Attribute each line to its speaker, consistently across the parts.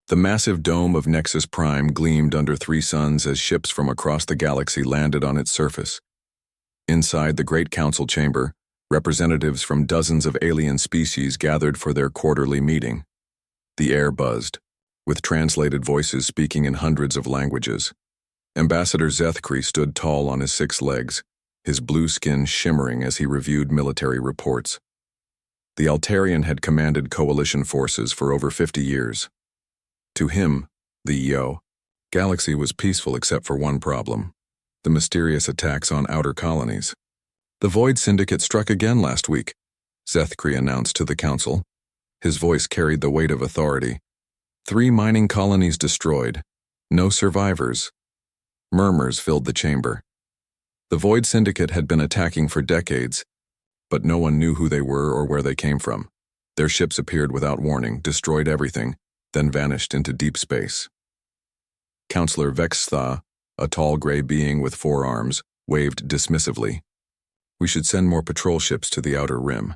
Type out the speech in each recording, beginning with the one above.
Speaker 1: The massive dome of Nexus Prime gleamed under three suns as ships from across the galaxy landed on its surface. Inside the Great Council chamber, representatives from dozens of alien species gathered for their quarterly meeting. The air buzzed, with translated voices speaking in hundreds of languages. Ambassador Zethkri stood tall on his 6 legs, his blue skin shimmering as he reviewed military reports. The Altarian had commanded coalition forces for over 50 years. To him, the EO, galaxy was peaceful except for one problem: the mysterious attacks on outer colonies. The Void Syndicate struck again last week, Zethkri announced to the council. His voice carried the weight of authority. 3 mining colonies destroyed. No survivors. Murmurs filled the chamber. The Void Syndicate had been attacking for decades, but no one knew who they were or where they came from. Their ships appeared without warning, destroyed everything, then vanished into deep space. Counselor Vextha, a tall gray being with 4 arms, waved dismissively. We should send more patrol ships to the outer rim.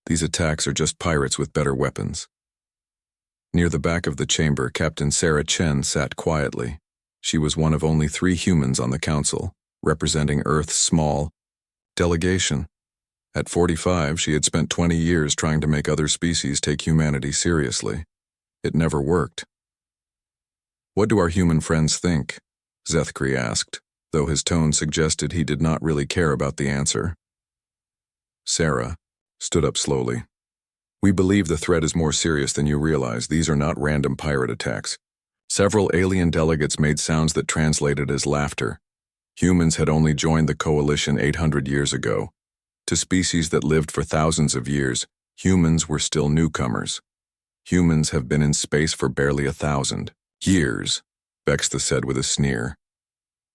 Speaker 1: These attacks are just pirates with better weapons. Near the back of the chamber, Captain Sarah Chen sat quietly. She was one of only 3 humans on the council, representing Earth's small delegation. At 45, she had spent 20 years trying to make other species take humanity seriously. It never worked. What do our human friends think? Zethkri asked, though his tone suggested he did not really care about the answer. Sarah stood up slowly. We believe the threat is more serious than you realize. These are not random pirate attacks. Several alien delegates made sounds that translated as laughter. Humans had only joined the coalition 800 years ago. To species that lived for thousands of years, humans were still newcomers. Humans have been in space for barely 1,000 years, Vextha said with a sneer.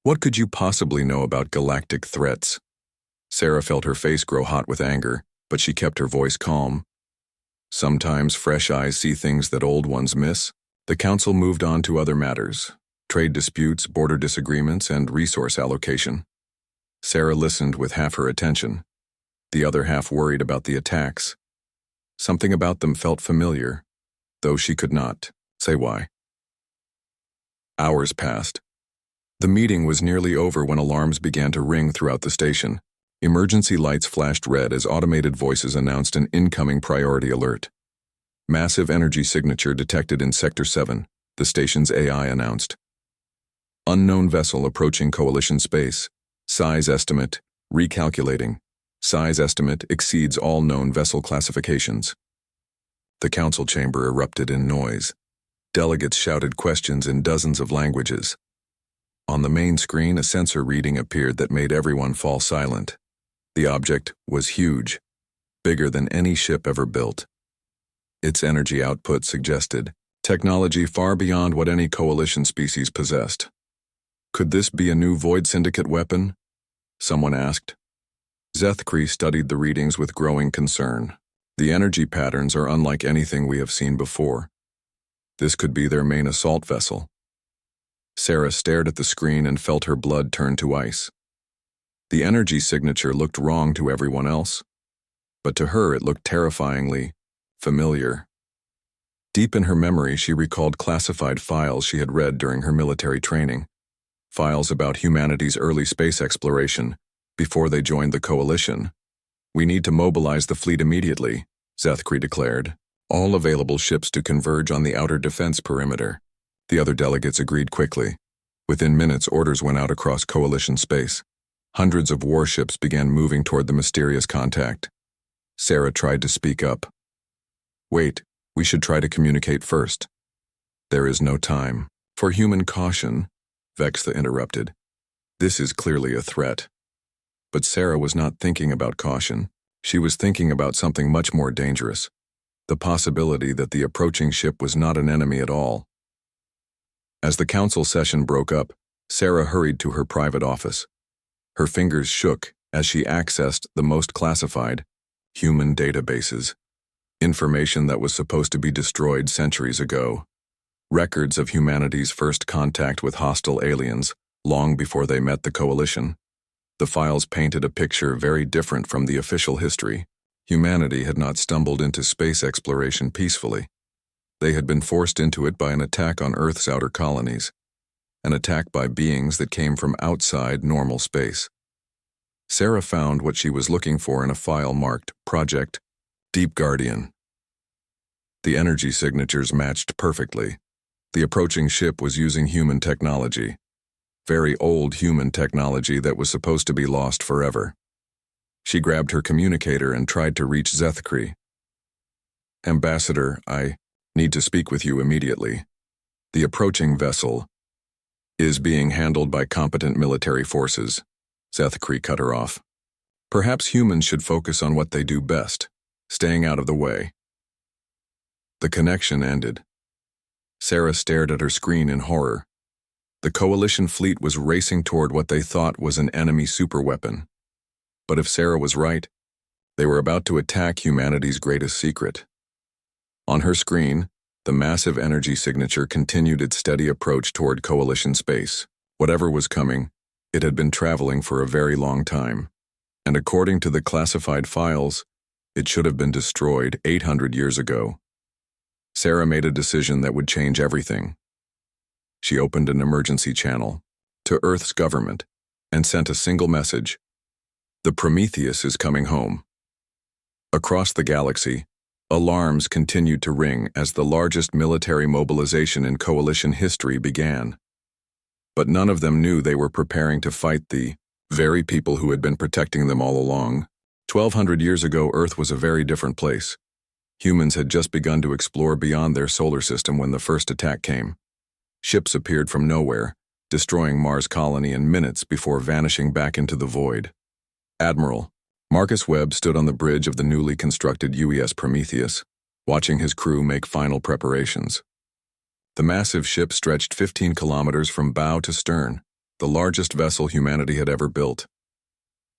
Speaker 1: What could you possibly know about galactic threats? Sarah felt her face grow hot with anger, but she kept her voice calm. Sometimes fresh eyes see things that old ones miss. The council moved on to other matters: trade disputes, border disagreements, and resource allocation. Sarah listened with half her attention. The other half worried about the attacks. Something about them felt familiar, though she could not say why. Hours passed. The meeting was nearly over when alarms began to ring throughout the station. Emergency lights flashed red as automated voices announced an incoming priority alert. Massive energy signature detected in Sector 7, the station's AI announced. Unknown vessel approaching Coalition space. Size estimate, recalculating. Size estimate exceeds all known vessel classifications. The council chamber erupted in noise. Delegates shouted questions in dozens of languages. On the main screen, a sensor reading appeared that made everyone fall silent. The object was huge, bigger than any ship ever built. Its energy output suggested technology far beyond what any coalition species possessed. Could this be a new Void Syndicate weapon? Someone asked. Zethkri studied the readings with growing concern. The energy patterns are unlike anything we have seen before. This could be their main assault vessel. Sarah stared at the screen and felt her blood turn to ice. The energy signature looked wrong to everyone else, but to her it looked terrifyingly familiar. Deep in her memory, she recalled classified files she had read during her military training, files about humanity's early space exploration before they joined the coalition. We need to mobilize the fleet immediately, Zethkri declared. All available ships to converge on the outer defense perimeter. The other delegates agreed quickly. Within minutes, orders went out across coalition space. Hundreds of warships began moving toward the mysterious contact. Sarah tried to speak up. Wait, we should try to communicate first. There is no time. For human caution, Vextha interrupted. This is clearly a threat. But Sarah was not thinking about caution. She was thinking about something much more dangerous. The possibility that the approaching ship was not an enemy at all. As the council session broke up, Sarah hurried to her private office. Her fingers shook as she accessed the most classified human databases. Information that was supposed to be destroyed centuries ago. Records of humanity's first contact with hostile aliens, long before they met the coalition. The files painted a picture very different from the official history. Humanity had not stumbled into space exploration peacefully. They had been forced into it by an attack on Earth's outer colonies, an attack by beings that came from outside normal space. Sarah found what she was looking for in a file marked Project Deep Guardian. The energy signatures matched perfectly. The approaching ship was using human technology, very old human technology that was supposed to be lost forever. She grabbed her communicator and tried to reach Zethkri. "Ambassador, I need to speak with you immediately. The approaching vessel is being handled by competent military forces." Zethkri cut her off. "Perhaps humans should focus on what they do best, staying out of the way." The connection ended. Sarah stared at her screen in horror. The Coalition fleet was racing toward what they thought was an enemy superweapon. But if Sarah was right, they were about to attack humanity's greatest secret. On her screen, the massive energy signature continued its steady approach toward Coalition space. Whatever was coming, it had been traveling for a very long time, and according to the classified files, it should have been destroyed 800 years ago. Sarah made a decision that would change everything. She opened an emergency channel to Earth's government and sent a single message: "The Prometheus is coming home." Across the galaxy, alarms continued to ring as the largest military mobilization in Coalition history began. But none of them knew they were preparing to fight the very people who had been protecting them all along. 1,200 years ago, Earth was a very different place. Humans had just begun to explore beyond their solar system when the first attack came. Ships appeared from nowhere, destroying Mars' colony in minutes before vanishing back into the void. Admiral Marcus Webb stood on the bridge of the newly constructed UES Prometheus, watching his crew make final preparations. The massive ship stretched 15 kilometers from bow to stern, the largest vessel humanity had ever built.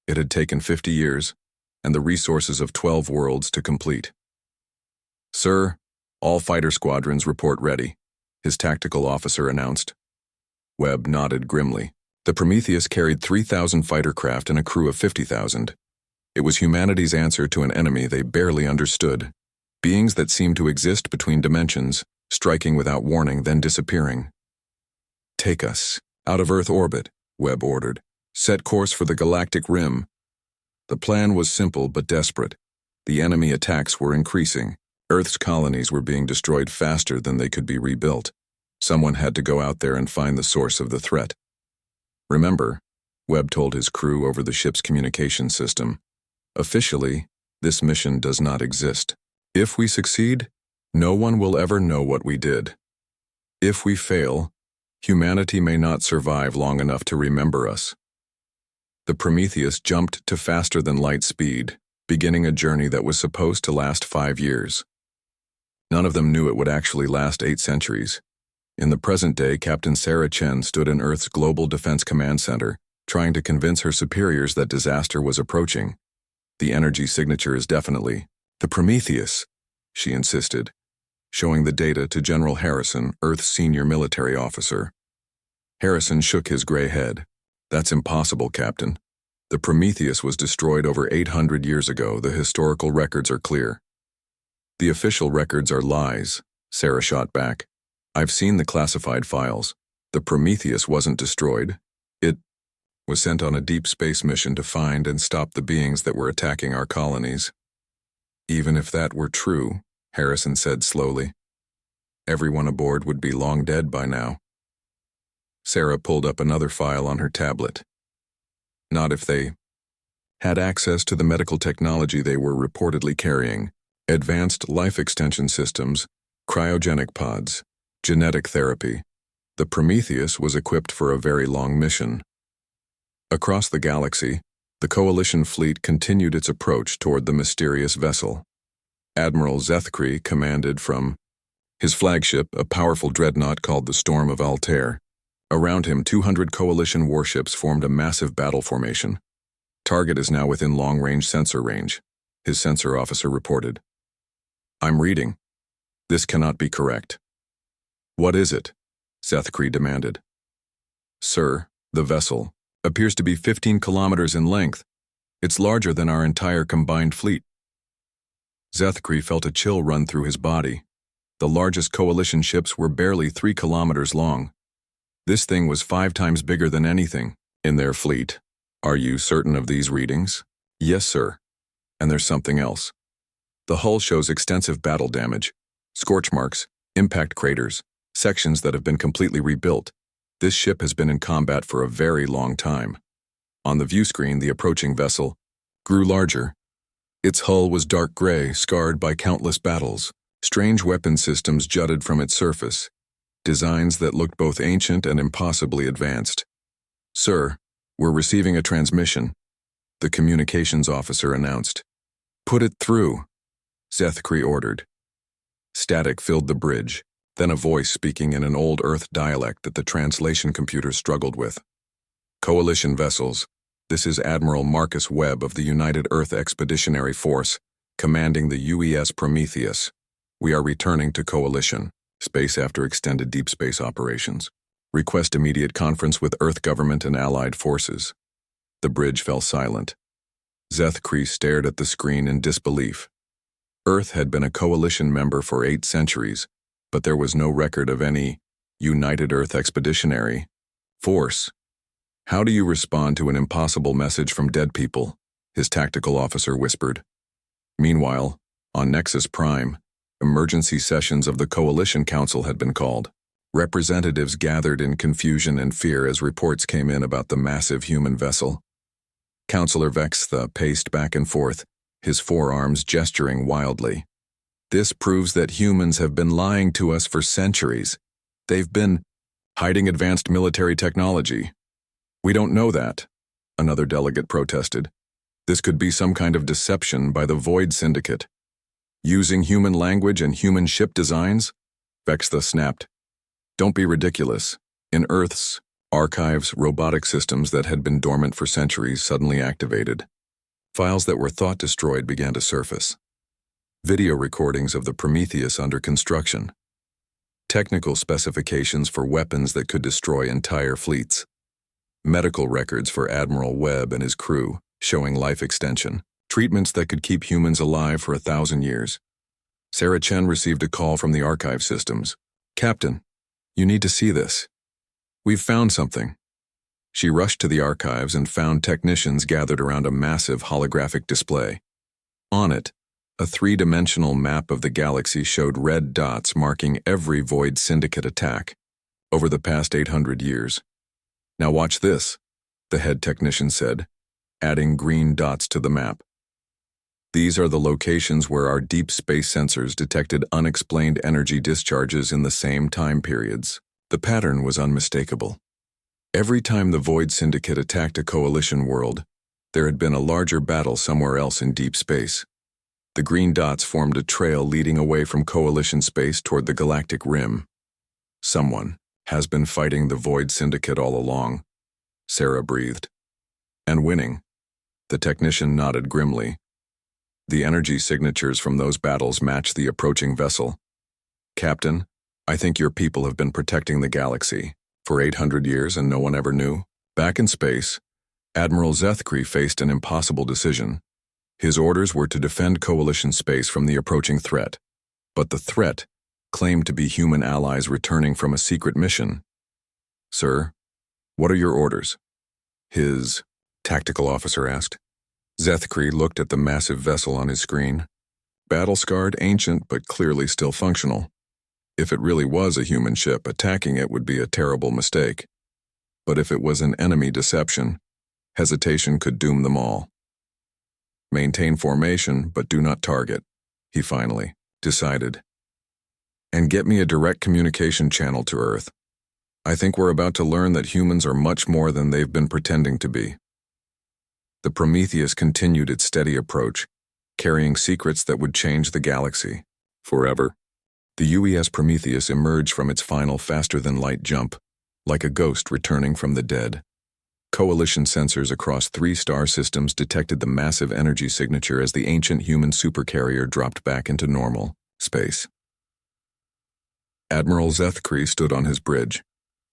Speaker 1: It had taken 50 years, and the resources of 12 worlds to complete. "Sir, all fighter squadrons report ready," his tactical officer announced. Webb nodded grimly. The Prometheus carried 3,000 fighter craft and a crew of 50,000. It was humanity's answer to an enemy they barely understood. Beings that seemed to exist between dimensions, striking without warning, then disappearing. "Take us out of Earth orbit," Webb ordered. "Set course for the galactic rim." The plan was simple but desperate. The enemy attacks were increasing. Earth's colonies were being destroyed faster than they could be rebuilt. Someone had to go out there and find the source of the threat. "Remember," Webb told his crew over the ship's communication system, "officially, this mission does not exist. If we succeed, no one will ever know what we did. If we fail, humanity may not survive long enough to remember us." The Prometheus jumped to faster than light speed, beginning a journey that was supposed to last 5 years. None of them knew it would actually last 8 centuries. In the present day, Captain Sarah Chen stood in Earth's Global Defense Command Center, trying to convince her superiors that disaster was approaching. "The energy signature is definitely the Prometheus," she insisted, showing the data to General Harrison, Earth's senior military officer. Harrison shook his gray head. "That's impossible, Captain. The Prometheus was destroyed over 800 years ago. The historical records are clear." "The official records are lies," Sarah shot back. "I've seen the classified files. The Prometheus wasn't destroyed. It was sent on a deep space mission to find and stop the beings that were attacking our colonies." "Even if that were true," Harrison said slowly, "everyone aboard would be long dead by now." Sarah pulled up another file on her tablet. "Not if they had access to the medical technology they were reportedly carrying: advanced life extension systems, cryogenic pods, genetic therapy. The Prometheus was equipped for a very long mission." Across the galaxy, the Coalition fleet continued its approach toward the mysterious vessel. Admiral Zethkri commanded from his flagship, a powerful dreadnought called the Storm of Altair. Around him, 200 Coalition warships formed a massive battle formation. "Target is now within long-range sensor range," his sensor officer reported. "I'm reading. This cannot be correct." "What is it?" Zethkri demanded. "Sir, the vessel appears to be 15 kilometers in length. It's larger than our entire combined fleet." Zethkri felt a chill run through his body. The largest coalition ships were barely 3 kilometers long. This thing was 5 times bigger than anything in their fleet. Are you certain of these readings? Yes, sir. And there's something else. The hull shows extensive battle damage, scorch marks, impact craters, sections that have been completely rebuilt. This ship has been in combat for a very long time. On the view screen, the approaching vessel grew larger. Its hull was dark gray, scarred by countless battles. Strange weapon systems jutted from its surface, designs that looked both ancient and impossibly advanced. Sir, we're receiving a transmission, the communications officer announced. Put it through, Zethkri ordered. Static filled the bridge, then a voice speaking in an old Earth dialect that the translation computer struggled with. Coalition vessels, this is Admiral Marcus Webb of the United Earth Expeditionary Force, commanding the UES Prometheus. We are returning to Coalition, space after extended deep space operations. Request immediate conference with Earth government and allied forces. The bridge fell silent. Zethkri stared at the screen in disbelief. Earth had been a Coalition member for 8 centuries, but there was no record of any United Earth Expeditionary Force. How do you respond to an impossible message from dead people? His tactical officer whispered. Meanwhile, on Nexus Prime, emergency sessions of the Coalition Council had been called. Representatives gathered in confusion and fear as reports came in about the massive human vessel. Councillor Vextha paced back and forth, his forearms gesturing wildly. This proves that humans have been lying to us for centuries. They've been hiding advanced military technology. We don't know that, another delegate protested. This could be some kind of deception by the Void Syndicate. Using human language and human ship designs? Vextha snapped. Don't be ridiculous. In Earth's archives, robotic systems that had been dormant for centuries suddenly activated. Files that were thought destroyed began to surface. Video recordings of the Prometheus under construction. Technical specifications for weapons that could destroy entire fleets. Medical records for Admiral Webb and his crew, showing life extension. Treatments that could keep humans alive for 1,000 years. Sarah Chen received a call from the archive systems. Captain, you need to see this. We've found something. She rushed to the archives and found technicians gathered around a massive holographic display. On it, a 3-dimensional map of the galaxy showed red dots marking every Void Syndicate attack over the past 800 years. Now watch this, the head technician said, adding green dots to the map. These are the locations where our deep space sensors detected unexplained energy discharges in the same time periods. The pattern was unmistakable. Every time the Void Syndicate attacked a Coalition world, there had been a larger battle somewhere else in deep space. The green dots formed a trail leading away from Coalition space toward the galactic rim. Someone has been fighting the Void Syndicate all along, Sarah breathed. And winning. The technician nodded grimly. The energy signatures from those battles match the approaching vessel. Captain, I think your people have been protecting the galaxy for 800 years and no one ever knew. Back in space, Admiral Zethkri faced an impossible decision. His orders were to defend Coalition space from the approaching threat. But the threat claimed to be human allies returning from a secret mission. Sir, what are your orders? His tactical officer asked. Zethkri looked at the massive vessel on his screen. Battle-scarred, ancient, but clearly still functional. If it really was a human ship, attacking it would be a terrible mistake. But if it was an enemy deception, hesitation could doom them all. Maintain formation, but do not target, he finally decided. And get me a direct communication channel to Earth. I think we're about to learn that humans are much more than they've been pretending to be. The Prometheus continued its steady approach, carrying secrets that would change the galaxy forever. The UES Prometheus emerged from its final faster-than-light jump, like a ghost returning from the dead. Coalition sensors across 3 star systems detected the massive energy signature as the ancient human supercarrier dropped back into normal space. Admiral Zethkri stood on his bridge,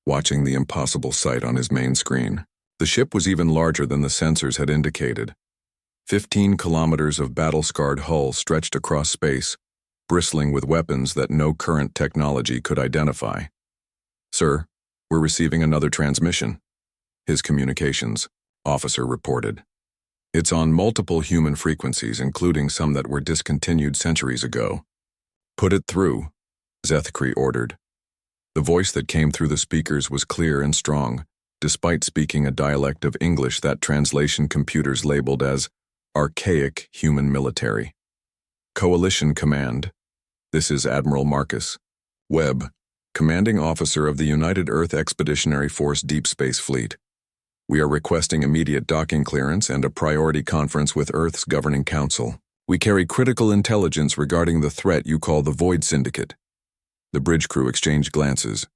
Speaker 1: watching the impossible sight on his main screen. The ship was even larger than the sensors had indicated. 15 kilometers of battle-scarred hull stretched across space, bristling with weapons that no current technology could identify. "Sir, we're receiving another transmission," his communications officer reported. "It's on multiple human frequencies, including some that were discontinued centuries ago." "Put it through," Zethkri ordered. The voice that came through the speakers was clear and strong, despite speaking a dialect of English that translation computers labeled as archaic human military. "Coalition Command. This is Admiral Marcus Webb, Commanding Officer of the United Earth Expeditionary Force Deep Space Fleet. We are requesting immediate docking clearance and a priority conference with Earth's Governing Council. We carry critical intelligence regarding the threat you call the Void Syndicate." The bridge crew exchanged glances.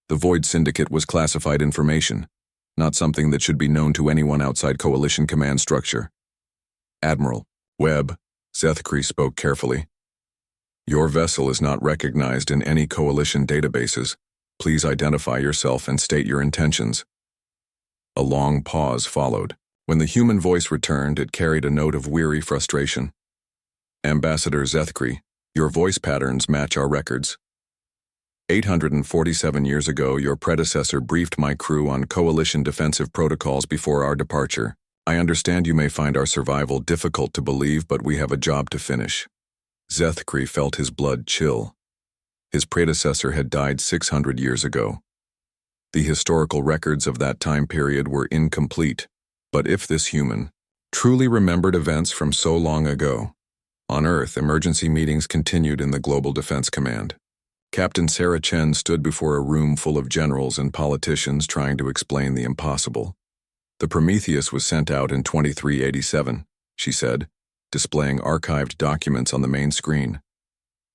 Speaker 1: The Void Syndicate was classified information, not something that should be known to anyone outside Coalition command structure. "Admiral Webb," Zethkri spoke carefully. "Your vessel is not recognized in any Coalition databases. Please identify yourself and state your intentions." A long pause followed. When the human voice returned, it carried a note of weary frustration. "Ambassador Zethkri, your voice patterns match our records. 847 years ago, your predecessor briefed my crew on Coalition defensive protocols before our departure. I understand you may find our survival difficult to believe, but we have a job to finish." Zethkri felt his blood chill. His predecessor had died 600 years ago. The historical records of that time period were incomplete, but if this human truly remembered events from so long ago. On Earth, emergency meetings continued in the Global Defense Command. Captain Sarah Chen stood before a room full of generals and politicians trying to explain the impossible. "The Prometheus was sent out in 2387, she said, displaying archived documents on the main screen.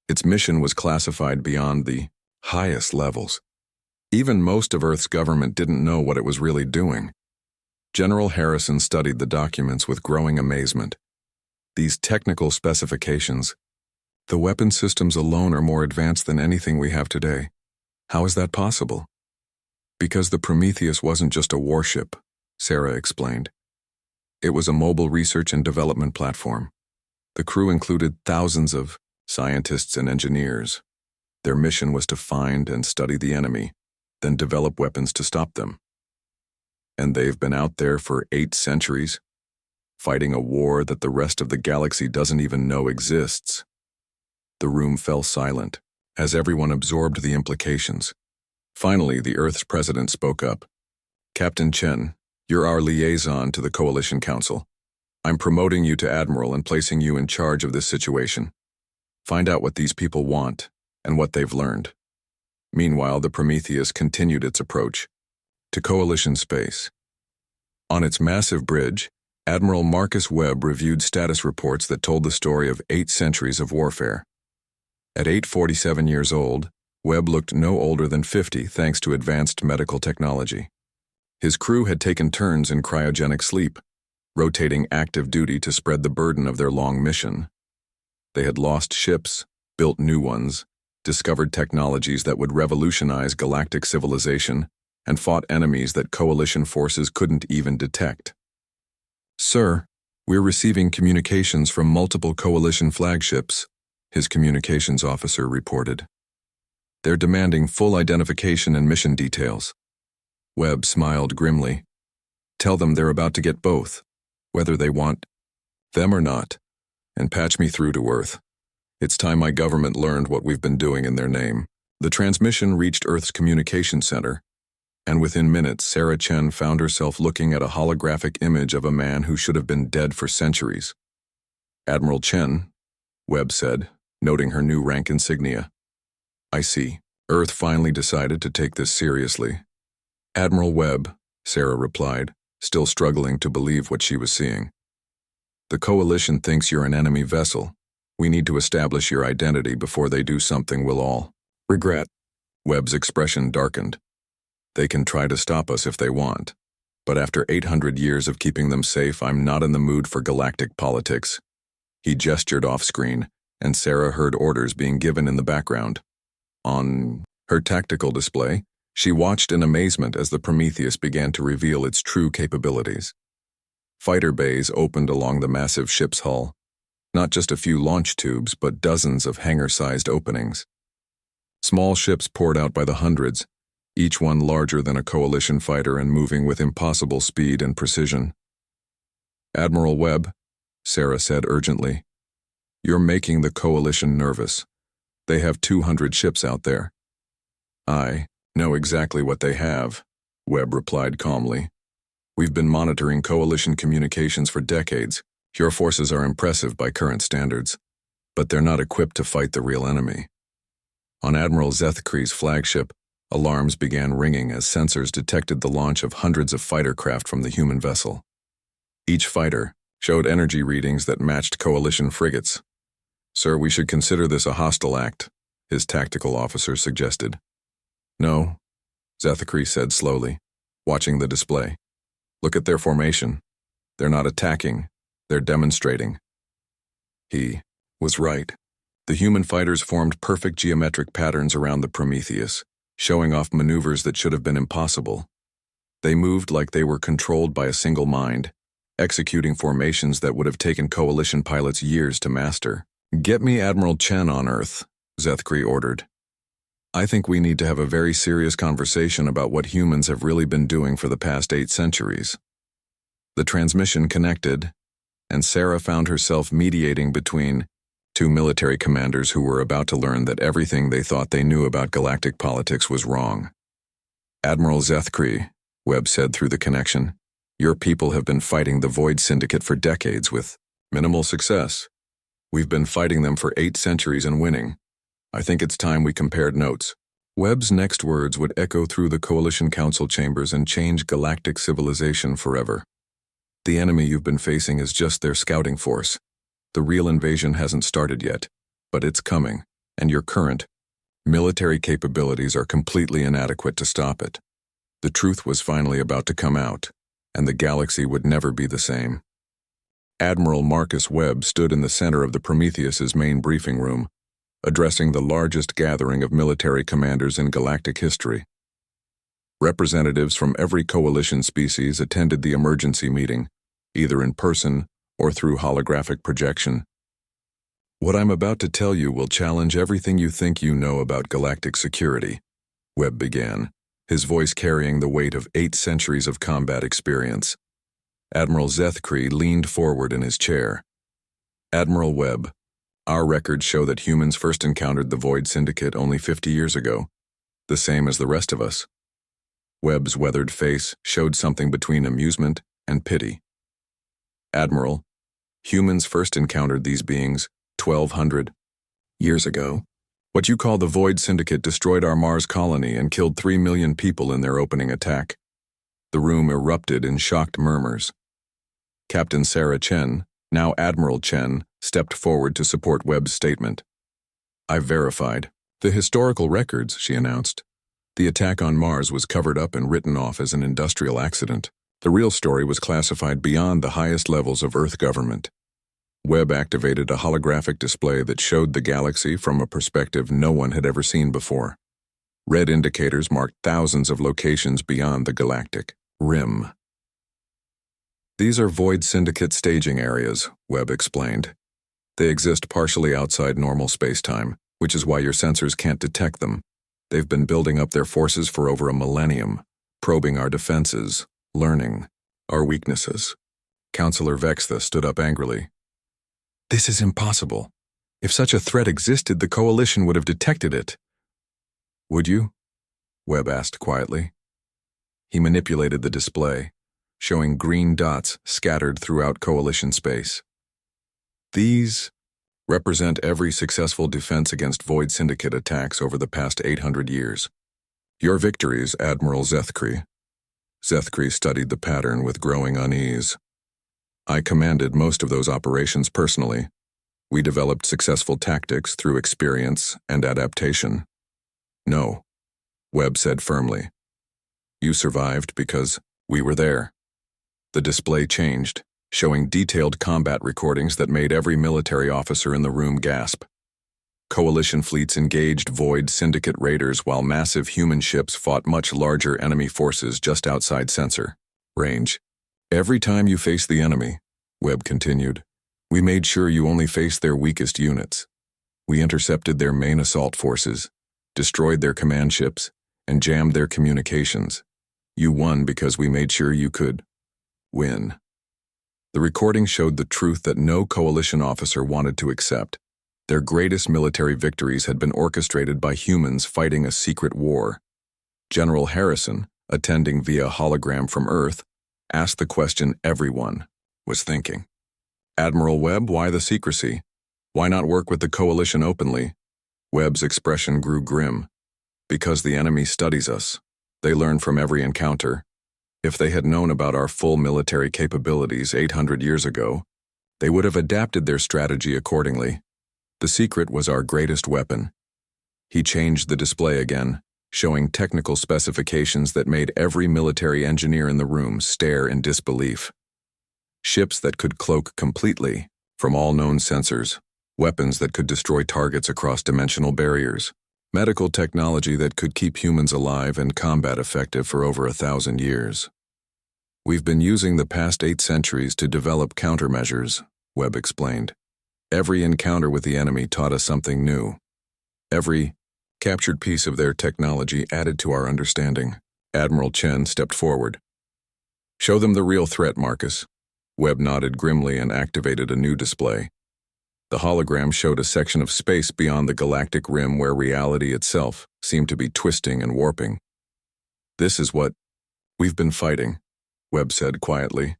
Speaker 1: Its mission was classified beyond the highest levels. Even most of Earth's government didn't know what it was really doing." General Harrison studied the documents with growing amazement. These technical specifications, the weapon systems alone are more advanced than anything we have today. How is that possible? "Because the Prometheus wasn't just a warship," Sarah explained. "It was a mobile research and development platform. The crew included thousands of scientists and engineers. Their mission was to find and study the enemy, then develop weapons to stop them. And they've been out there for 8 centuries, fighting a war that the rest of the galaxy doesn't even know exists." The room fell silent, as everyone absorbed the implications. Finally, the Earth's president spoke up. "Captain Chen, you're our liaison to the Coalition Council. I'm promoting you to Admiral and placing you in charge of this situation. Find out what these people want and what they've learned." Meanwhile, the Prometheus continued its approach to Coalition space. On its massive bridge, Admiral Marcus Webb reviewed status reports that told the story of 8 centuries of warfare. At 847 years old, Webb looked no older than 50 thanks to advanced medical technology. His crew had taken turns in cryogenic sleep, rotating active duty to spread the burden of their long mission. They had lost ships, built new ones, discovered technologies that would revolutionize galactic civilization, and fought enemies that Coalition forces couldn't even detect. "Sir, we're receiving communications from multiple Coalition flagships," his communications officer reported. "They're demanding full identification and mission details." Webb smiled grimly. "Tell them they're about to get both, whether they want them or not, and patch me through to Earth. It's time my government learned what we've been doing in their name." The transmission reached Earth's communication center, and within minutes Sarah Chen found herself looking at a holographic image of a man who should have been dead for centuries. "Admiral Chen," Webb said, noting her new rank insignia. "I see. Earth finally decided to take this seriously." "Admiral Webb," Sarah replied, still struggling to believe what she was seeing. "The Coalition thinks you're an enemy vessel. We need to establish your identity before they do something we'll all regret." Webb's expression darkened. "They can try to stop us if they want, but after 800 years of keeping them safe, I'm not in the mood for galactic politics." He gestured off-screen, and Sarah heard orders being given in the background. On her tactical display, she watched in amazement as the Prometheus began to reveal its true capabilities. Fighter bays opened along the massive ship's hull. Not just a few launch tubes, but dozens of hangar-sized openings. Small ships poured out by the hundreds, each one larger than a coalition fighter and moving with impossible speed and precision. "Admiral Webb," Sarah said urgently, "you're making the coalition nervous. They have 200 ships out there." "I know exactly what they have," Webb replied calmly. "We've been monitoring coalition communications for decades. Your forces are impressive by current standards, but they're not equipped to fight the real enemy." On Admiral Zethkri's flagship, alarms began ringing as sensors detected the launch of hundreds of fighter craft from the human vessel. Each fighter showed energy readings that matched coalition frigates. "Sir, we should consider this a hostile act," his tactical officer suggested. "No," Zethkri said slowly, watching the display. "Look at their formation. They're not attacking, they're demonstrating." He was right. The human fighters formed perfect geometric patterns around the Prometheus, showing off maneuvers that should have been impossible. They moved like they were controlled by a single mind, executing formations that would have taken coalition pilots years to master. "Get me Admiral Chen on Earth," Zethkri ordered. "I think we need to have a very serious conversation about what humans have really been doing for the past 8 centuries. The transmission connected, and Sarah found herself mediating between 2 military commanders who were about to learn that everything they thought they knew about galactic politics was wrong. "Admiral Zethkri," Webb said through the connection, "your people have been fighting the Void Syndicate for decades with minimal success. We've been fighting them for 8 centuries and winning. I think it's time we compared notes." Webb's next words would echo through the Coalition Council chambers and change galactic civilization forever. "The enemy you've been facing is just their scouting force. The real invasion hasn't started yet, but it's coming, and your current military capabilities are completely inadequate to stop it." The truth was finally about to come out, and the galaxy would never be the same. Admiral Marcus Webb stood in the center of the Prometheus's main briefing room, addressing the largest gathering of military commanders in galactic history. Representatives from every coalition species attended the emergency meeting, either in person or through holographic projection. "What I'm about to tell you will challenge everything you think you know about galactic security," Webb began, his voice carrying the weight of 8 centuries of combat experience. Admiral Zethkri leaned forward in his chair. "Admiral Webb, our records show that humans first encountered the Void Syndicate only 50 years ago, the same as the rest of us." Webb's weathered face showed something between amusement and pity. "Admiral, humans first encountered these beings 1,200 years ago. What you call the Void Syndicate destroyed our Mars colony and killed 3 million people in their opening attack." The room erupted in shocked murmurs. Captain Sarah Chen, now Admiral Chen, stepped forward to support Webb's statement. "I've verified the historical records," she announced. "The attack on Mars was covered up and written off as an industrial accident. The real story was classified beyond the highest levels of Earth government." Webb activated a holographic display that showed the galaxy from a perspective no one had ever seen before. Red indicators marked thousands of locations beyond the galactic rim. "These are Void Syndicate staging areas," Webb explained. "They exist partially outside normal space-time, which is why your sensors can't detect them. They've been building up their forces for over a millennium, probing our defenses, learning our weaknesses." Counselor Vextha stood up angrily. "This is impossible. If such a threat existed, the Coalition would have detected it." "Would you?" Webb asked quietly. He manipulated the display, showing green dots scattered throughout Coalition space. "These represent every successful defense against Void Syndicate attacks over the past 800 years. Your victories, Admiral Zethkri." Zethkri studied the pattern with growing unease. "I commanded most of those operations personally. We developed successful tactics through experience and adaptation." "No," Webb said firmly. "You survived because we were there." The display changed, showing detailed combat recordings that made every military officer in the room gasp. Coalition fleets engaged Void Syndicate raiders while massive human ships fought much larger enemy forces just outside sensor range. "Every time you face the enemy," Webb continued, We made sure you only faced their weakest units. We intercepted their main assault forces, destroyed their command ships, and jammed their communications. You won because we made sure you could win. The recording showed the truth that no coalition officer wanted to accept. Their greatest military victories had been orchestrated by humans fighting a secret war. General Harrison, attending via hologram from Earth, asked the question everyone was thinking. Admiral Webb, why the secrecy? Why not work with the coalition openly? Webb's expression grew grim. Because the enemy studies us. They learn from every encounter. If they had known about our full military capabilities 800 years ago, they would have adapted their strategy accordingly. The secret was our greatest weapon. He changed the display again, showing technical specifications that made every military engineer in the room stare in disbelief. Ships that could cloak completely from all known sensors, weapons that could destroy targets across dimensional barriers, medical technology that could keep humans alive and combat effective for over 1,000 years. We've been using the past 8 centuries to develop countermeasures, Webb explained. Every encounter with the enemy taught us something new. Every captured piece of their technology added to our understanding. Admiral Chen stepped forward. Show them the real threat, Marcus. Webb nodded grimly and activated a new display. The hologram showed a section of space beyond the galactic rim where reality itself seemed to be twisting and warping. This is what we've been fighting, Webb said quietly.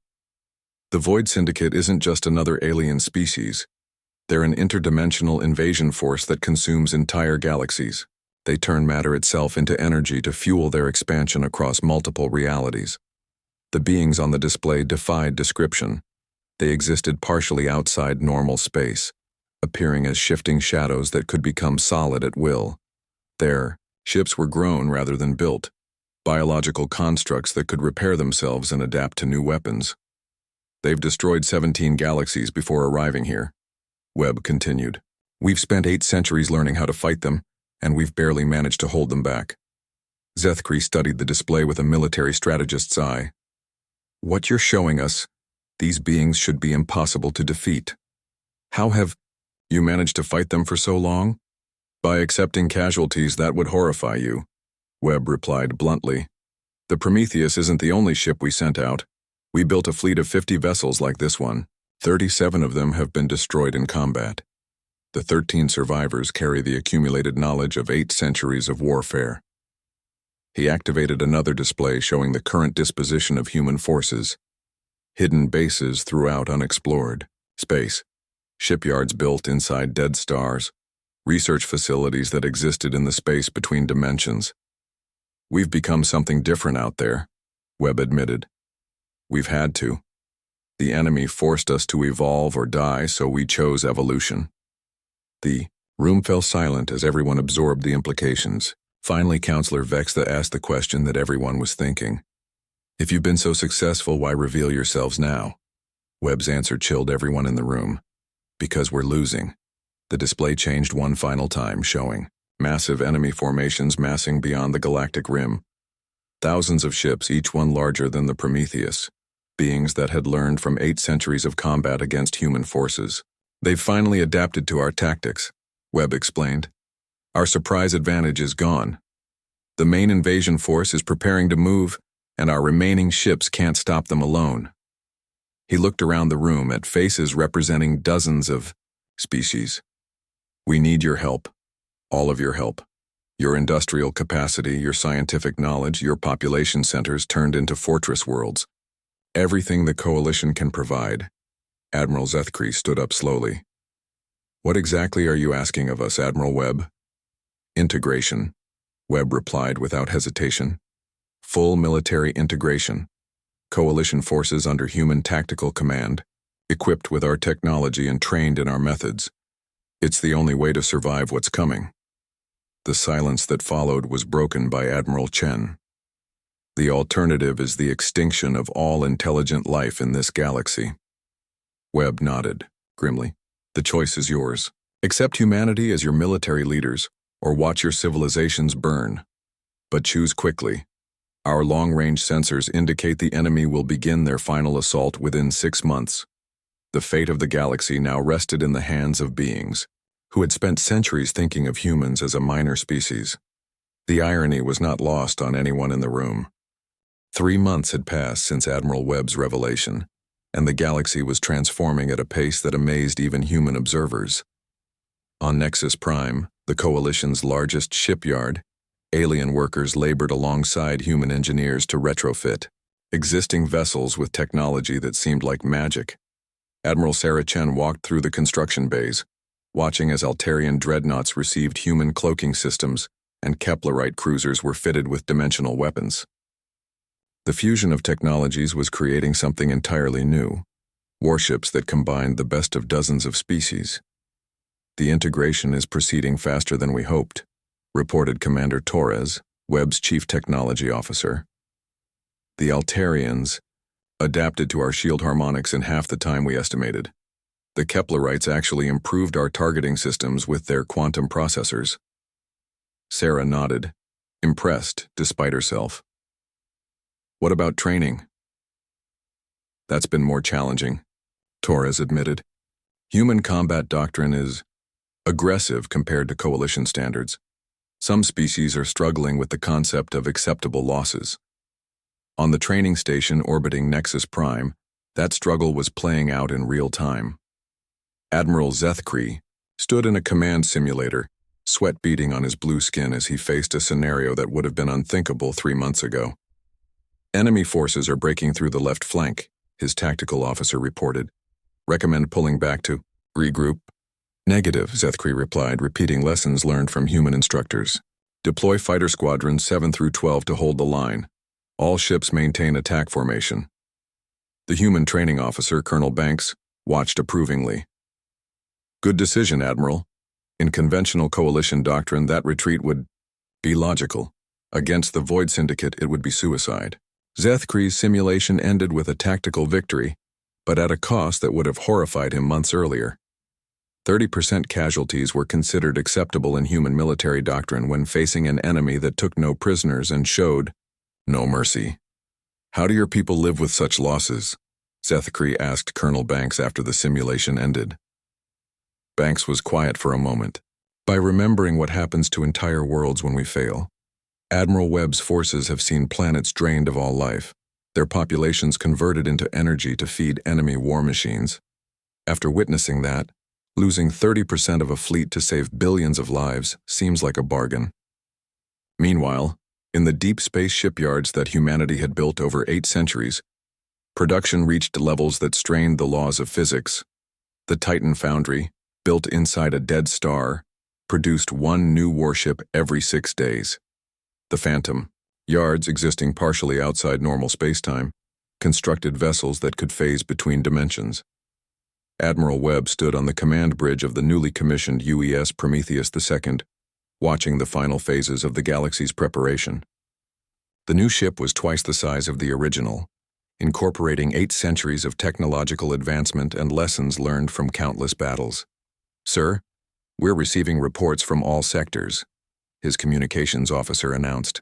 Speaker 1: The Void Syndicate isn't just another alien species. They're an interdimensional invasion force that consumes entire galaxies. They turn matter itself into energy to fuel their expansion across multiple realities. The beings on the display defied description. They existed partially outside normal space, appearing as shifting shadows that could become solid at will. Their ships were grown rather than built, biological constructs that could repair themselves and adapt to new weapons. They've destroyed 17 galaxies before arriving here, Webb continued. We've spent 8 centuries learning how to fight them, and we've barely managed to hold them back. Zethkri studied the display with a military strategist's eye. What you're showing us, these beings should be impossible to defeat. How have you managed to fight them for so long? By accepting casualties that would horrify you, Webb replied bluntly. The Prometheus isn't the only ship we sent out. We built a fleet of 50 vessels like this one. 37 of them have been destroyed in combat. The 13 survivors carry the accumulated knowledge of 8 centuries of warfare. He activated another display showing the current disposition of human forces. Hidden bases throughout unexplored space, shipyards built inside dead stars, research facilities that existed in the space between dimensions. We've become something different out there, Webb admitted. We've had to. The enemy forced us to evolve or die, so we chose evolution. The room fell silent as everyone absorbed the implications. Finally, Counselor Vexta asked the question that everyone was thinking. If you've been so successful, why reveal yourselves now? Webb's answer chilled everyone in the room. Because we're losing. The display changed one final time, showing massive enemy formations massing beyond the galactic rim. Thousands of ships, each one larger than the Prometheus. Beings that had learned from 8 centuries of combat against human forces. They've finally adapted to our tactics, Webb explained. Our surprise advantage is gone. The main invasion force is preparing to move, and our remaining ships can't stop them alone. He looked around the room at faces representing dozens of species. We need your help. All of your help. Your industrial capacity, your scientific knowledge, your population centers turned into fortress worlds. Everything the Coalition can provide. Admiral Zethkri stood up slowly. What exactly are you asking of us, Admiral Webb? Integration, Webb replied without hesitation. Full military integration. Coalition forces under human tactical command, equipped with our technology and trained in our methods. It's the only way to survive what's coming. The silence that followed was broken by Admiral Chen. The alternative is the extinction of all intelligent life in this galaxy. Webb nodded, grimly. The choice is yours. Accept humanity as your military leaders, or watch your civilizations burn. But choose quickly. Our long-range sensors indicate the enemy will begin their final assault within 6 months. The fate of the galaxy now rested in the hands of beings who had spent centuries thinking of humans as a minor species. The irony was not lost on anyone in the room. 3 months had passed since Admiral Webb's revelation, and the galaxy was transforming at a pace that amazed even human observers. On Nexus Prime, the Coalition's largest shipyard, alien workers labored alongside human engineers to retrofit existing vessels with technology that seemed like magic. Admiral Sarah Chen walked through the construction bays, watching as Altarian dreadnoughts received human cloaking systems and Keplerite cruisers were fitted with dimensional weapons. The fusion of technologies was creating something entirely new, warships that combined the best of dozens of species. The integration is proceeding faster than we hoped, reported Commander Torres, Webb's chief technology officer. The Altarians adapted to our shield harmonics in half the time we estimated. The Keplerites actually improved our targeting systems with their quantum processors. Sarah nodded, impressed despite herself. What about training? That's been more challenging, Torres admitted. Human combat doctrine is aggressive compared to Coalition standards. Some species are struggling with the concept of acceptable losses. On the training station orbiting Nexus Prime, that struggle was playing out in real time. Admiral Zethkree stood in a command simulator, sweat beading on his blue skin as he faced a scenario that would have been unthinkable 3 months ago. Enemy forces are breaking through the left flank, his tactical officer reported. Recommend pulling back to regroup. Negative, Zethkree replied, repeating lessons learned from human instructors. Deploy fighter squadrons 7 through 12 to hold the line. All ships maintain attack formation. The human training officer, Colonel Banks, watched approvingly. Good decision, Admiral. In conventional Coalition doctrine, that retreat would be logical. Against the Void Syndicate, it would be suicide. Zethkree's simulation ended with a tactical victory, but at a cost that would have horrified him months earlier. 30% casualties were considered acceptable in human military doctrine when facing an enemy that took no prisoners and showed no mercy. How do your people live with such losses? Zethkree asked Colonel Banks after the simulation ended. Banks was quiet for a moment. By remembering what happens to entire worlds when we fail. Admiral Webb's forces have seen planets drained of all life, their populations converted into energy to feed enemy war machines. After witnessing that, losing 30% of a fleet to save billions of lives seems like a bargain. Meanwhile, in the deep space shipyards that humanity had built over 8 centuries, production reached levels that strained the laws of physics. The Titan Foundry, built inside a dead star, produced 1 new warship every 6 days. The Phantom, yards existing partially outside normal spacetime, constructed vessels that could phase between dimensions. Admiral Webb stood on the command bridge of the newly commissioned UES Prometheus II, watching the final phases of the galaxy's preparation. The new ship was twice the size of the original, incorporating 8 centuries of technological advancement and lessons learned from countless battles. Sir, we're receiving reports from all sectors, his communications officer announced.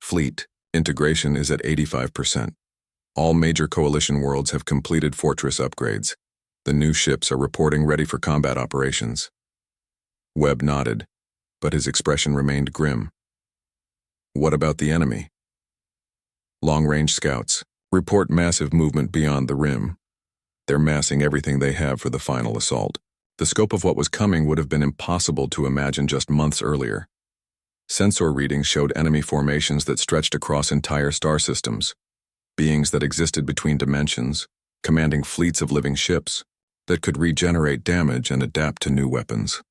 Speaker 1: Fleet integration is at 85%. All major Coalition worlds have completed fortress upgrades. The new ships are reporting ready for combat operations. Webb nodded, but his expression remained grim. What about the enemy? Long-range scouts report massive movement beyond the rim. They're massing everything they have for the final assault. The scope of what was coming would have been impossible to imagine just months earlier. Sensor readings showed enemy formations that stretched across entire star systems, beings that existed between dimensions, commanding fleets of living ships that could regenerate damage and adapt to new weapons.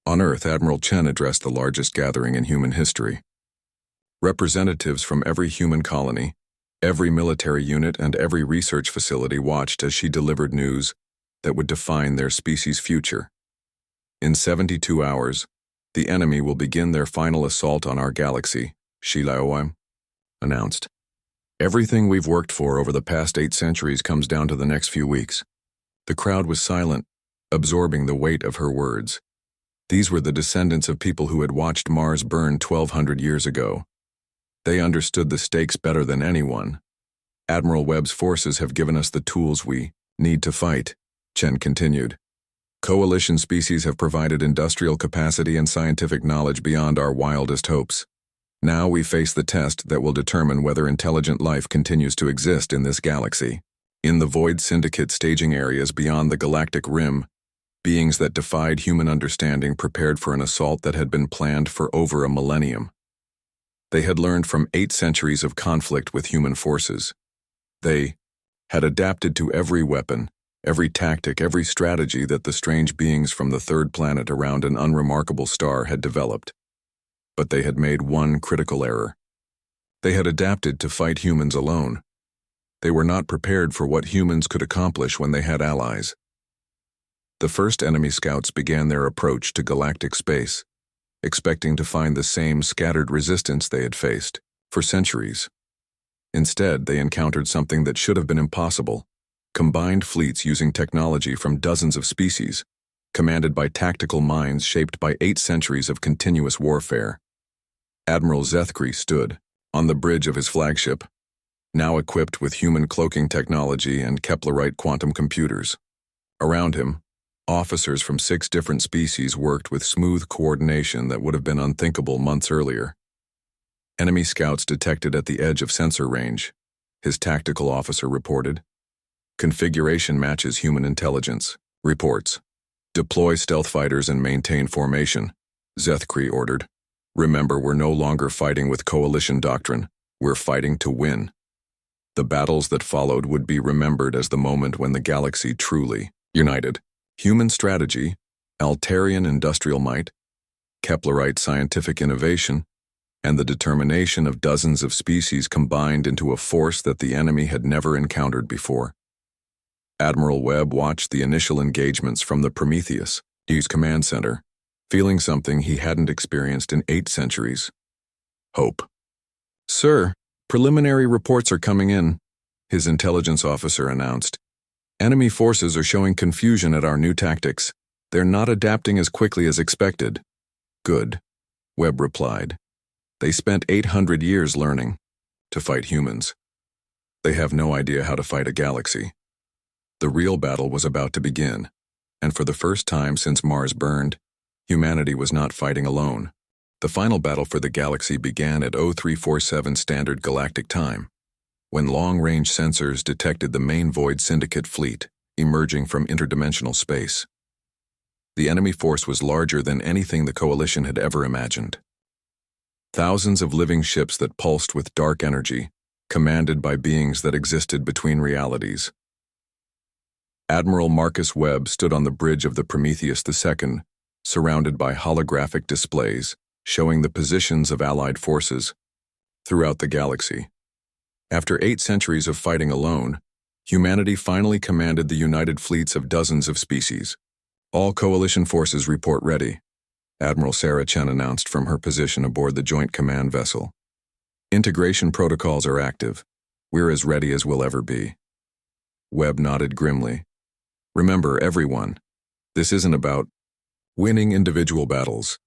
Speaker 1: On Earth, Admiral Chen addressed the largest gathering in human history. Representatives from every human colony, every military unit, and every research facility watched as she delivered news that would define their species' future. In 72 hours, the enemy will begin their final assault on our galaxy, Shi Laowan announced. Everything we've worked for over the past 8 centuries comes down to the next few weeks. The crowd was silent, absorbing the weight of her words. These were the descendants of people who had watched Mars burn 1,200 years ago. They understood the stakes better than anyone. Admiral Webb's forces have given us the tools we need to fight. Chen continued. Coalition species have provided industrial capacity and scientific knowledge beyond our wildest hopes. Now we face the test that will determine whether intelligent life continues to exist in this galaxy. In the Void Syndicate staging areas beyond the galactic rim, beings that defied human understanding prepared for an assault that had been planned for over a millennium. They had learned from 8 centuries of conflict with human forces. They had adapted to every weapon, every tactic, every strategy that the strange beings from the third planet around an unremarkable star had developed. But they had made one critical error. They had adapted to fight humans alone. They were not prepared for what humans could accomplish when they had allies. The first enemy scouts began their approach to galactic space, expecting to find the same scattered resistance they had faced for centuries. Instead, they encountered something that should have been impossible: combined fleets using technology from dozens of species, commanded by tactical minds shaped by 8 centuries of continuous warfare. Admiral Zethkri stood on the bridge of his flagship, now equipped with human cloaking technology and Keplerite quantum computers. Around him, officers from 6 different species worked with smooth coordination that would have been unthinkable months earlier. Enemy scouts detected at the edge of sensor range, his tactical officer reported. Configuration matches human intelligence. Reports. Deploy stealth fighters and maintain formation, Zethkri ordered. Remember, we're no longer fighting with coalition doctrine. We're fighting to win. The battles that followed would be remembered as the moment when the galaxy truly united. Human strategy, Altarian industrial might, Keplerite scientific innovation, and the determination of dozens of species combined into a force that the enemy had never encountered before. Admiral Webb watched the initial engagements from the Prometheus, his command center, feeling something he hadn't experienced in 8 centuries. Hope. Sir, preliminary reports are coming in, his intelligence officer announced. Enemy forces are showing confusion at our new tactics. They're not adapting as quickly as expected. Good, Webb replied. They spent 800 years learning to fight humans. They have no idea how to fight a galaxy. The real battle was about to begin, and for the first time since Mars burned, humanity was not fighting alone. The final battle for the galaxy began at 0347 Standard Galactic Time, when long-range sensors detected the main Void Syndicate fleet emerging from interdimensional space. The enemy force was larger than anything the Coalition had ever imagined. Thousands of living ships that pulsed with dark energy, commanded by beings that existed between realities. Admiral Marcus Webb stood on the bridge of the Prometheus II, surrounded by holographic displays showing the positions of Allied forces throughout the galaxy. After 8 centuries of fighting alone, humanity finally commanded the united fleets of dozens of species. All Coalition forces report ready, Admiral Sarah Chen announced from her position aboard the Joint Command vessel. Integration protocols are active. We're as ready as we'll ever be. Webb nodded grimly. Remember, everyone, this isn't about winning individual battles.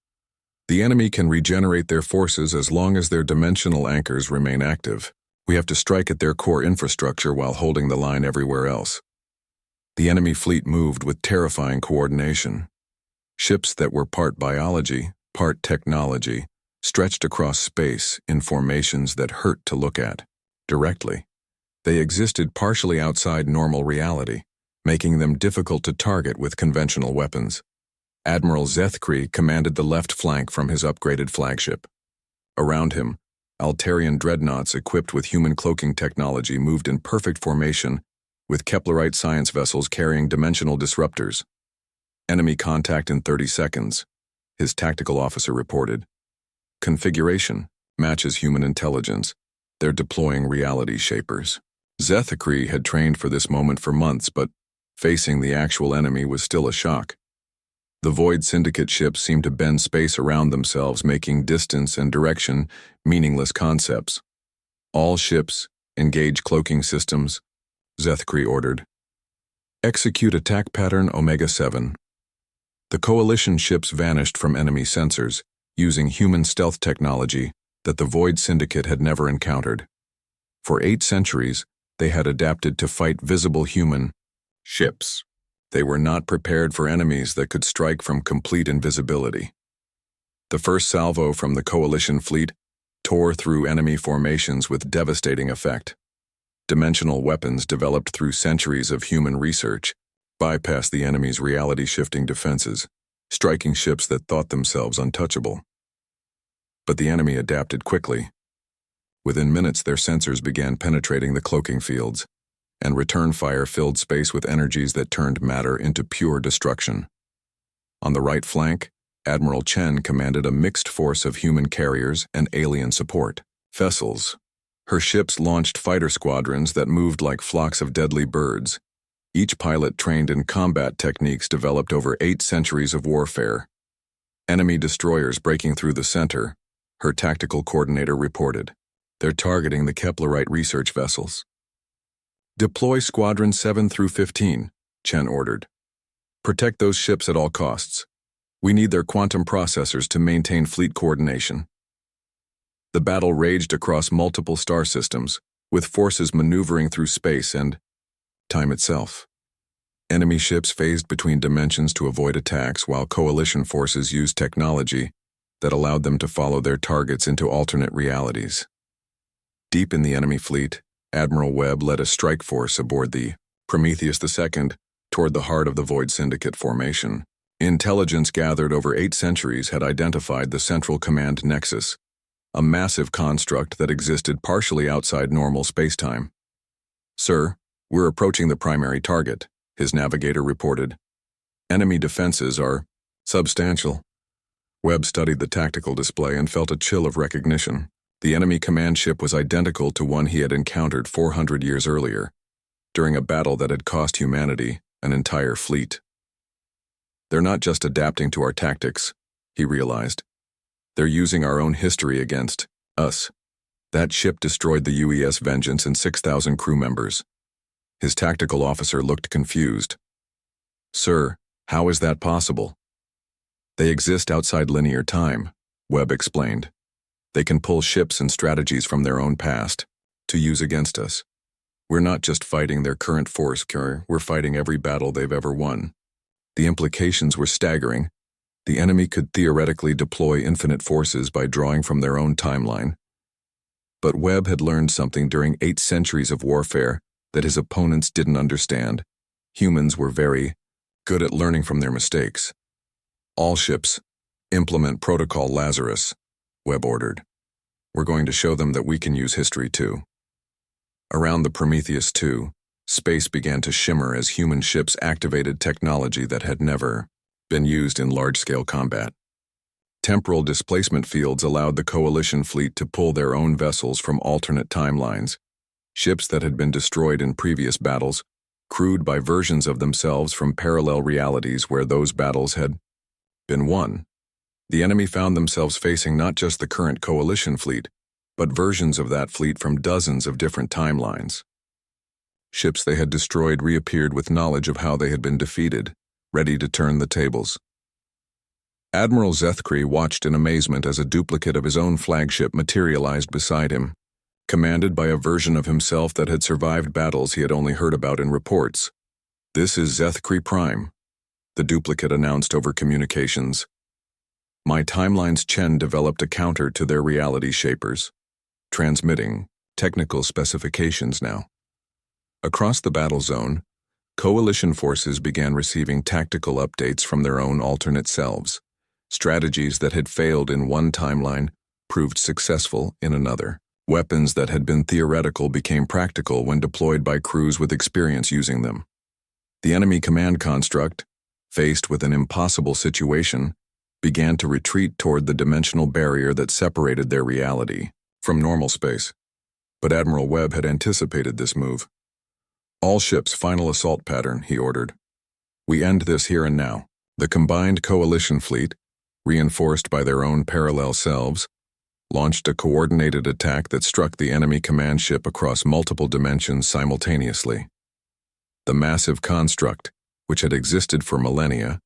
Speaker 1: The enemy can regenerate their forces as long as their dimensional anchors remain active. We have to strike at their core infrastructure while holding the line everywhere else. The enemy fleet moved with terrifying coordination. Ships that were part biology, part technology, stretched across space in formations that hurt to look at directly. They existed partially outside normal reality, making them difficult to target with conventional weapons. Admiral Zethkri commanded the left flank from his upgraded flagship. Around him, Altarian dreadnoughts equipped with human cloaking technology moved in perfect formation, with Keplerite science vessels carrying dimensional disruptors. Enemy contact in 30 seconds, his tactical officer reported. Configuration matches human intelligence. They're deploying reality shapers. Zethkri had trained for this moment for months, but facing the actual enemy was still a shock. The Void Syndicate ships seemed to bend space around themselves, making distance and direction meaningless concepts. All ships, engage cloaking systems, Zethkri ordered. Execute attack pattern Omega-7. The Coalition ships vanished from enemy sensors, using human stealth technology that the Void Syndicate had never encountered. For 8 centuries, they had adapted to fight visible human ships. They were not prepared for enemies that could strike from complete invisibility. The first salvo from the coalition fleet tore through enemy formations with devastating effect. Dimensional weapons developed through centuries of human research bypassed the enemy's reality-shifting defenses, striking ships that thought themselves untouchable. But the enemy adapted quickly. Within minutes, their sensors began penetrating the cloaking fields, and return fire filled space with energies that turned matter into pure destruction. On the right flank, Admiral Chen commanded a mixed force of human carriers and alien support vessels. Her ships launched fighter squadrons that moved like flocks of deadly birds, each pilot trained in combat techniques developed over 8 centuries of warfare. Enemy destroyers breaking through the center, her tactical coordinator reported. They're targeting the Keplerite research vessels. Deploy Squadron 7 through 15, Chen ordered. Protect those ships at all costs. We need their quantum processors to maintain fleet coordination. The battle raged across multiple star systems, with forces maneuvering through space and time itself. Enemy ships phased between dimensions to avoid attacks, while coalition forces used technology that allowed them to follow their targets into alternate realities. Deep in the enemy fleet, Admiral Webb led a strike force aboard the Prometheus II toward the heart of the Void Syndicate formation. Intelligence gathered over 8 centuries had identified the Central Command Nexus, a massive construct that existed partially outside normal spacetime. "Sir, we're approaching the primary target," his navigator reported. "Enemy defenses are substantial." Webb studied the tactical display and felt a chill of recognition. The enemy command ship was identical to one he had encountered 400 years earlier, during a battle that had cost humanity an entire fleet. They're not just adapting to our tactics, he realized. They're using our own history against us. That ship destroyed the UES Vengeance and 6,000 crew members. His tactical officer looked confused. "Sir, how is that possible?" "They exist outside linear time," Webb explained. "They can pull ships and strategies from their own past to use against us. We're not just fighting their current force, we're fighting every battle they've ever won." The implications were staggering. The enemy could theoretically deploy infinite forces by drawing from their own timeline. But Webb had learned something during 8 centuries of warfare that his opponents didn't understand. Humans were very good at learning from their mistakes. "All ships, implement Protocol Lazarus," Webb ordered. "We're going to show them that we can use history too." Around the Prometheus II, space began to shimmer as human ships activated technology that had never been used in large-scale combat. Temporal displacement fields allowed the coalition fleet to pull their own vessels from alternate timelines, ships that had been destroyed in previous battles, crewed by versions of themselves from parallel realities where those battles had been won. The enemy found themselves facing not just the current coalition fleet, but versions of that fleet from dozens of different timelines. Ships they had destroyed reappeared with knowledge of how they had been defeated, ready to turn the tables. Admiral Zethkri watched in amazement as a duplicate of his own flagship materialized beside him, commanded by a version of himself that had survived battles he had only heard about in reports. "This is Zethkri Prime," the duplicate announced over communications. "My timeline's Chen developed a counter to their reality shapers. Transmitting technical specifications now." Across the battle zone, coalition forces began receiving tactical updates from their own alternate selves. Strategies that had failed in one timeline proved successful in another. Weapons that had been theoretical became practical when deployed by crews with experience using them. The enemy command construct, faced with an impossible situation, began to retreat toward the dimensional barrier that separated their reality from normal space. But Admiral Webb had anticipated this move. "All ships, final assault pattern," he ordered. "We end this here and now." The combined coalition fleet, reinforced by their own parallel selves, launched a coordinated attack that struck the enemy command ship across multiple dimensions simultaneously. The massive construct, which had existed for millennia,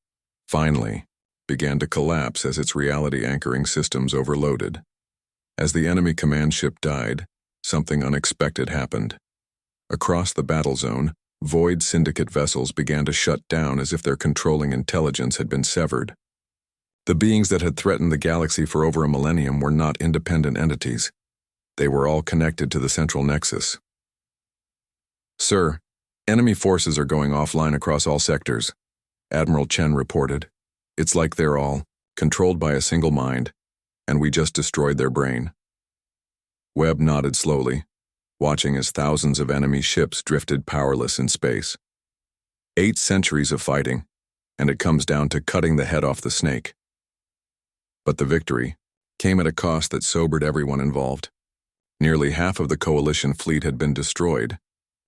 Speaker 1: finally began to collapse as its reality anchoring systems overloaded. As the enemy command ship died, something unexpected happened. Across the battle zone, Void Syndicate vessels began to shut down as if their controlling intelligence had been severed. The beings that had threatened the galaxy for over a millennium were not independent entities. They were all connected to the central nexus. "Sir, enemy forces are going offline across all sectors," Admiral Chen reported. "It's like they're all controlled by a single mind, and we just destroyed their brain." Webb nodded slowly, watching as thousands of enemy ships drifted powerless in space. 8 centuries of fighting, and it comes down to cutting the head off the snake. But the victory came at a cost that sobered everyone involved. Nearly half of the Coalition fleet had been destroyed,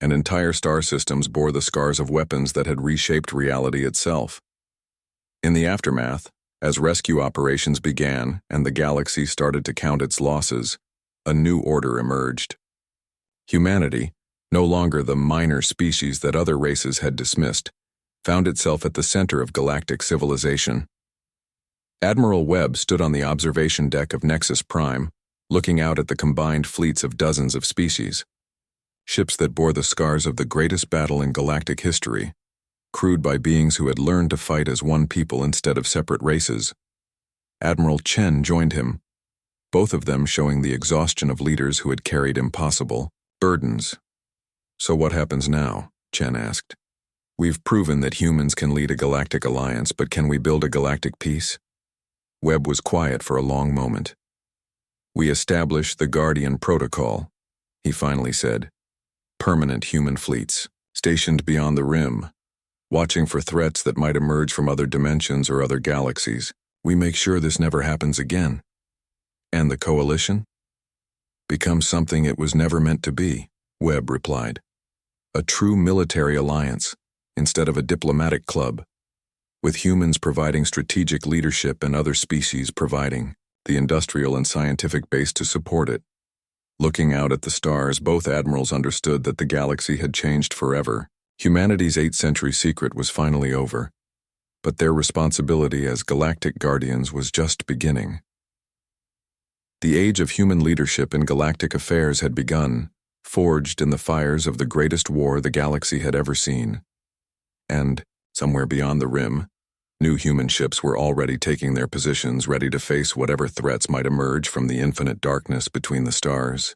Speaker 1: and entire star systems bore the scars of weapons that had reshaped reality itself. In the aftermath, as rescue operations began and the galaxy started to count its losses, a new order emerged. Humanity, no longer the minor species that other races had dismissed, found itself at the center of galactic civilization. Admiral Webb stood on the observation deck of Nexus Prime, looking out at the combined fleets of dozens of species. Ships that bore the scars of the greatest battle in galactic history, crewed by beings who had learned to fight as one people instead of separate races. Admiral Chen joined him, both of them showing the exhaustion of leaders who had carried impossible burdens. "So what happens now?" Chen asked. "We've proven that humans can lead a galactic alliance, but can we build a galactic peace?" Webb was quiet for a long moment. "We established the Guardian Protocol," he finally said. "Permanent human fleets, stationed beyond the rim, watching for threats that might emerge from other dimensions or other galaxies. We make sure this never happens again." "And the Coalition?" "Becomes something it was never meant to be," Webb replied. "A true military alliance, instead of a diplomatic club, with humans providing strategic leadership and other species providing the industrial and scientific base to support it." Looking out at the stars, both admirals understood that the galaxy had changed forever. Humanity's 8th-century secret was finally over, but their responsibility as galactic guardians was just beginning. The age of human leadership in galactic affairs had begun, forged in the fires of the greatest war the galaxy had ever seen. And, somewhere beyond the rim, new human ships were already taking their positions, ready to face whatever threats might emerge from the infinite darkness between the stars.